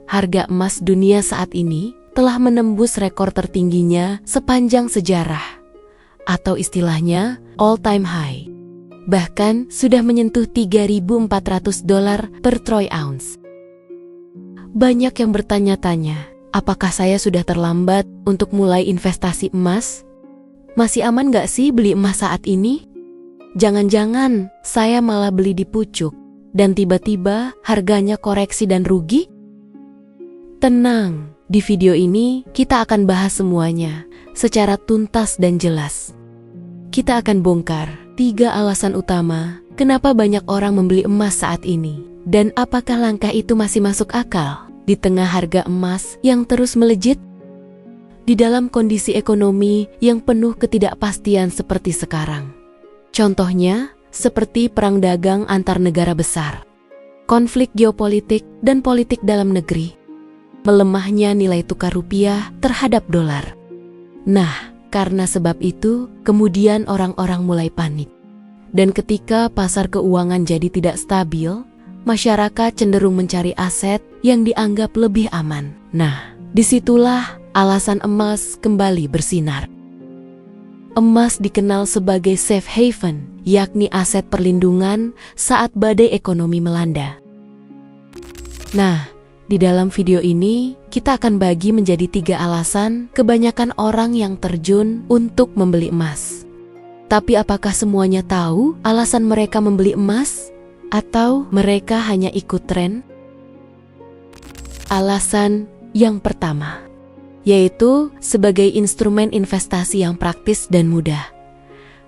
harga emas dunia saat ini telah menembus rekor tertingginya sepanjang sejarah, atau istilahnya all-time high. Bahkan sudah menyentuh $3.400 per troy ounce. Banyak yang bertanya-tanya, apakah saya sudah terlambat untuk mulai investasi emas? Masih aman gak sih beli emas saat ini? Jangan-jangan saya malah beli di pucuk, dan tiba-tiba harganya koreksi dan rugi? Tenang, di video ini kita akan bahas semuanya secara tuntas dan jelas. Kita akan bongkar 3 alasan utama kenapa banyak orang membeli emas saat ini, dan apakah langkah itu masih masuk akal di tengah harga emas yang terus melejit? Di dalam kondisi ekonomi yang penuh ketidakpastian seperti sekarang. Contohnya, seperti perang dagang antar negara besar, konflik geopolitik dan politik dalam negeri, melemahnya nilai tukar rupiah terhadap dolar. Nah, karena sebab itu, kemudian orang-orang mulai panik. Dan ketika pasar keuangan jadi tidak stabil, masyarakat cenderung mencari aset yang dianggap lebih aman. Nah, disitulah alasan emas kembali bersinar. Emas dikenal sebagai safe haven, yakni aset perlindungan saat badai ekonomi melanda. Nah, di dalam video ini, kita akan bagi menjadi 3 alasan kebanyakan orang yang terjun untuk membeli emas. Tapi apakah semuanya tahu alasan mereka membeli emas? Atau mereka hanya ikut tren? Alasan yang pertama, yaitu sebagai instrumen investasi yang praktis dan mudah.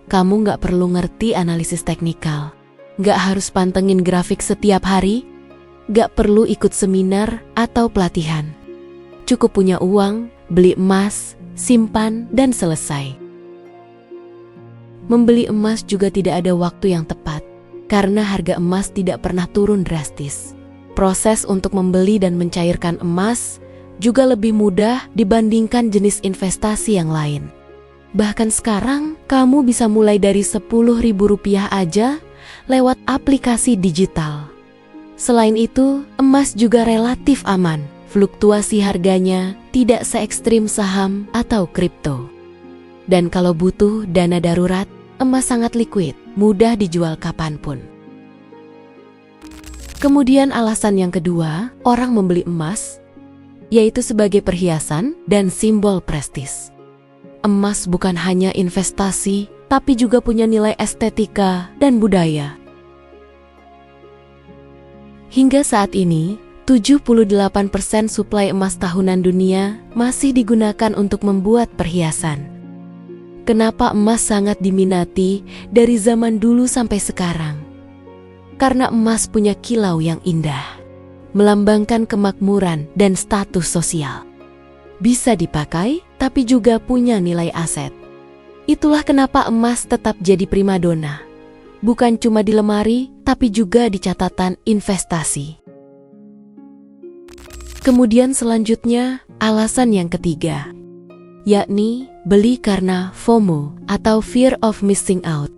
Kamu nggak perlu ngerti analisis teknikal, nggak harus pantengin grafik setiap hari, gak perlu ikut seminar atau pelatihan. Cukup punya uang, beli emas, simpan, dan selesai. Membeli emas juga tidak ada waktu yang tepat, karena harga emas tidak pernah turun drastis. Proses untuk membeli dan mencairkan emas juga lebih mudah dibandingkan jenis investasi yang lain. Bahkan sekarang, kamu bisa mulai dari Rp10.000 aja lewat aplikasi digital. Selain itu, emas juga relatif aman. Fluktuasi harganya tidak se-ekstrim saham atau kripto. Dan kalau butuh dana darurat, emas sangat liquid, mudah dijual kapanpun. Kemudian alasan yang kedua, orang membeli emas, yaitu sebagai perhiasan dan simbol prestis. Emas bukan hanya investasi, tapi juga punya nilai estetika dan budaya. Hingga saat ini, 78% suplai emas tahunan dunia masih digunakan untuk membuat perhiasan. Kenapa emas sangat diminati dari zaman dulu sampai sekarang? Karena emas punya kilau yang indah, melambangkan kemakmuran dan status sosial. Bisa dipakai, tapi juga punya nilai aset. Itulah kenapa emas tetap jadi primadona. Bukan cuma di lemari, tapi juga di catatan investasi. Kemudian selanjutnya, alasan yang ketiga, yakni beli karena FOMO atau Fear of Missing Out.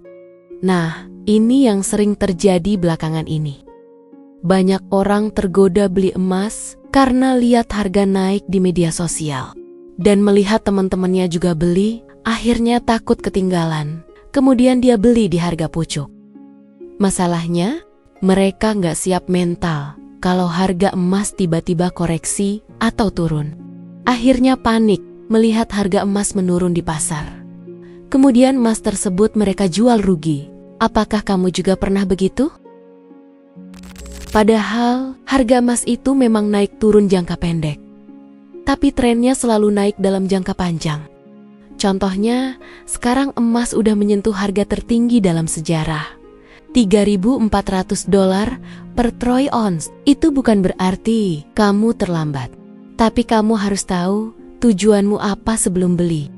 Nah, ini yang sering terjadi belakangan ini. Banyak orang tergoda beli emas karena lihat harga naik di media sosial. Dan melihat teman-temannya juga beli, akhirnya takut ketinggalan. Kemudian dia beli di harga pucuk. Masalahnya, mereka nggak siap mental kalau harga emas tiba-tiba koreksi atau turun. Akhirnya panik melihat harga emas menurun di pasar. Kemudian emas tersebut mereka jual rugi. Apakah kamu juga pernah begitu? Padahal harga emas itu memang naik turun jangka pendek. Tapi trennya selalu naik dalam jangka panjang. Contohnya, sekarang emas udah menyentuh harga tertinggi dalam sejarah. $3.400 per troy ounce. Itu bukan berarti kamu terlambat. Tapi kamu harus tahu tujuanmu apa sebelum beli.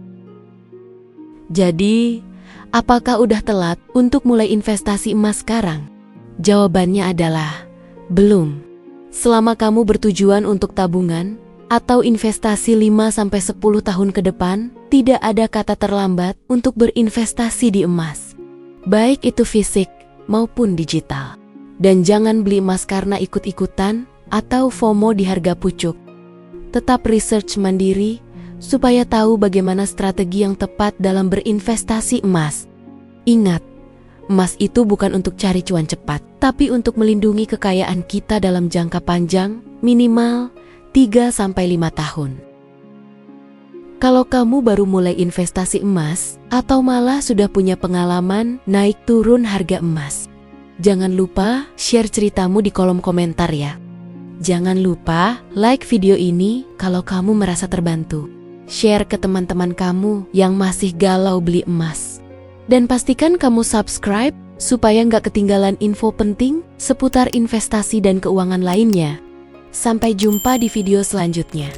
Jadi, apakah udah telat untuk mulai investasi emas sekarang? Jawabannya adalah belum. Selama kamu bertujuan untuk tabungan atau investasi 5-10 tahun ke depan, tidak ada kata terlambat untuk berinvestasi di emas. Baik itu fisik maupun digital. Dan jangan beli emas karena ikut-ikutan atau FOMO di harga pucuk. Tetap research mandiri supaya tahu bagaimana strategi yang tepat dalam berinvestasi emas. Ingat, emas itu bukan untuk cari cuan cepat, tapi untuk melindungi kekayaan kita dalam jangka panjang, minimal 3-5 tahun. Kalau kamu baru mulai investasi emas, atau malah sudah punya pengalaman naik turun harga emas, jangan lupa share ceritamu di kolom komentar ya. Jangan lupa like video ini kalau kamu merasa terbantu. Share ke teman-teman kamu yang masih galau beli emas. Dan pastikan kamu subscribe supaya nggak ketinggalan info penting seputar investasi dan keuangan lainnya. Sampai jumpa di video selanjutnya.